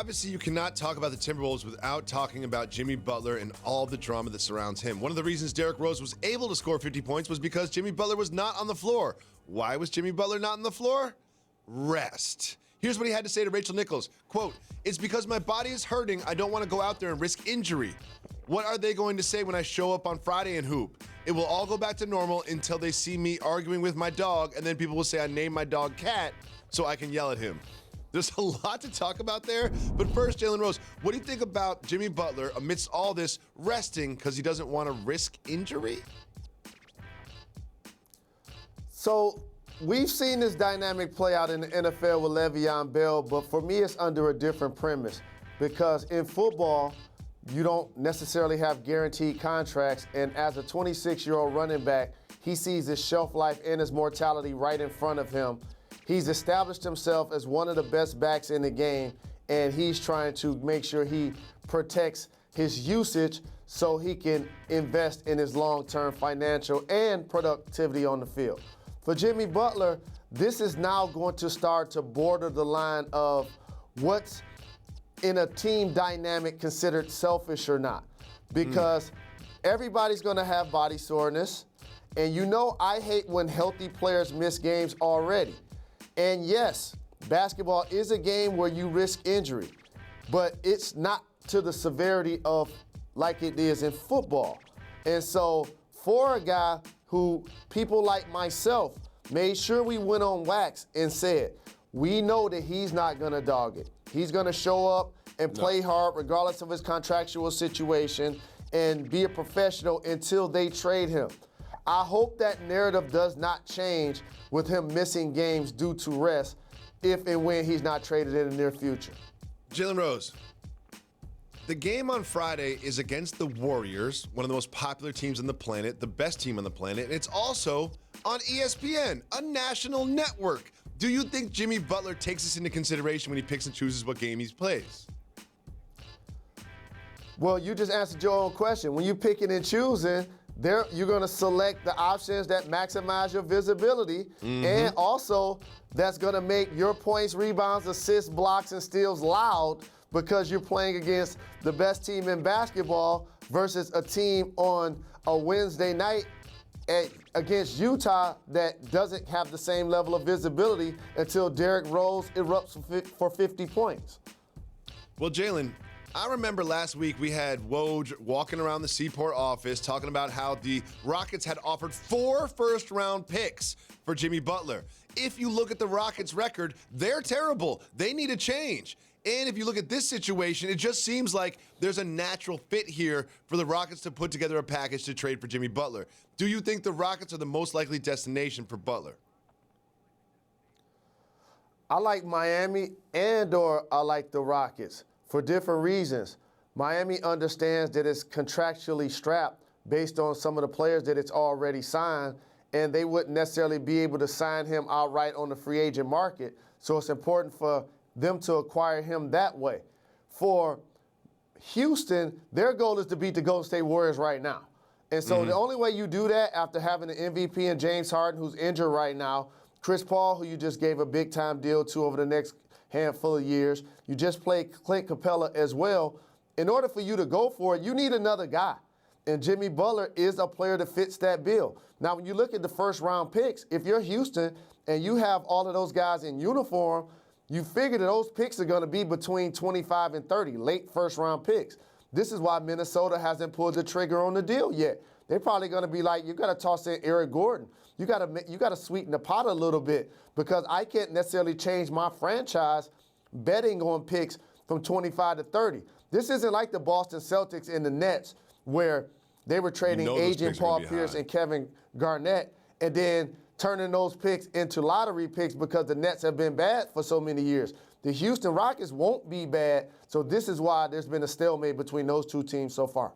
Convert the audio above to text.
Obviously, you cannot talk about the Timberwolves without talking about Jimmy Butler and all the drama that surrounds him. One of the reasons Derrick Rose was able to score 50 points was because Jimmy Butler was not on the floor. Why was Jimmy Butler not on the floor? Rest. Here's what he had to say to Rachel Nichols. Quote, "It's because my body is hurting. I don't want to go out there and risk injury. What are they going to say when I show up on Friday and hoop? It will all go back to normal until they see me arguing with my dog, and then people will say I named my dog Cat so I can yell at him." There's a lot to talk about there, but first, Jalen Rose, what do you think about Jimmy Butler amidst all this resting because he doesn't want to risk injury? So we've seen this dynamic play out in the NFL with Le'Veon Bell, but for me, it's under a different premise because in football, you don't necessarily have guaranteed contracts, and as a 26-year-old running back, he sees his shelf life and his mortality right in front of him. He's established himself as one of the best backs in the game, and he's trying to make sure he protects his usage so he can invest in his long-term financial and productivity on the field. For Jimmy Butler, this is now going to start to border the line of what's in a team dynamic considered selfish or not, because everybody's going to have body soreness, and you know I hate when healthy players miss games already. And yes, basketball is a game where you risk injury, but it's not to the severity of like it is in football. And so for a guy who people like myself made sure we went on wax and said, we know that he's not gonna dog it. He's gonna show up and play hard regardless of his contractual situation and be a professional until they trade him. I hope that narrative does not change with him missing games due to rest if and when he's not traded in the near future. Jalen Rose, the game on Friday is against the Warriors, one of the most popular teams on the planet, the best team on the planet, and it's also on ESPN, a national network. Do you think Jimmy Butler takes this into consideration when he picks and chooses what game he plays? Well, you just answered your own question. When you're picking and choosing, you're going to select the options that maximize your visibility, and also that's going to make your points, rebounds, assists, blocks, and steals loud because you're playing against the best team in basketball versus a team on a Wednesday night against Utah that doesn't have the same level of visibility until Derrick Rose erupts for 50 points. Well, Jalen, I remember last week we had Woj walking around the Seaport office talking about how the Rockets had offered 4 first-round picks for Jimmy Butler. If you look at the Rockets' record, they're terrible. They need a change. And if you look at this situation, it just seems like there's a natural fit here for the Rockets to put together a package to trade for Jimmy Butler. Do you think the Rockets are the most likely destination for Butler? I like Miami and/or I like the Rockets for different reasons. Miami understands that it's contractually strapped based on some of the players that it's already signed, and they wouldn't necessarily be able to sign him outright on the free agent market. So it's important for them to acquire him that way. For Houston, their goal is to beat the Golden State Warriors right now. And so the only way you do that after having an MVP and James Harden, who's injured right now, Chris Paul, who you just gave a big-time deal to over the next handful of years, you just played Clint Capella as well. In order for you to go for it, you need another guy. And Jimmy Butler is a player that fits that bill. Now, when you look at the first-round picks, if you're Houston and you have all of those guys in uniform, you figure that those picks are going to be between 25 and 30, late first-round picks. This is why Minnesota hasn't pulled the trigger on the deal yet. They're probably going to be like, you got to toss in Eric Gordon. You got to sweeten the pot a little bit because I can't necessarily change my franchise betting on picks from 25 to 30. This isn't like the Boston Celtics and the Nets where they were trading agent Paul Pierce and Kevin Garnett and then turning those picks into lottery picks because the Nets have been bad for so many years. The Houston Rockets won't be bad, so this is why there's been a stalemate between those two teams so far.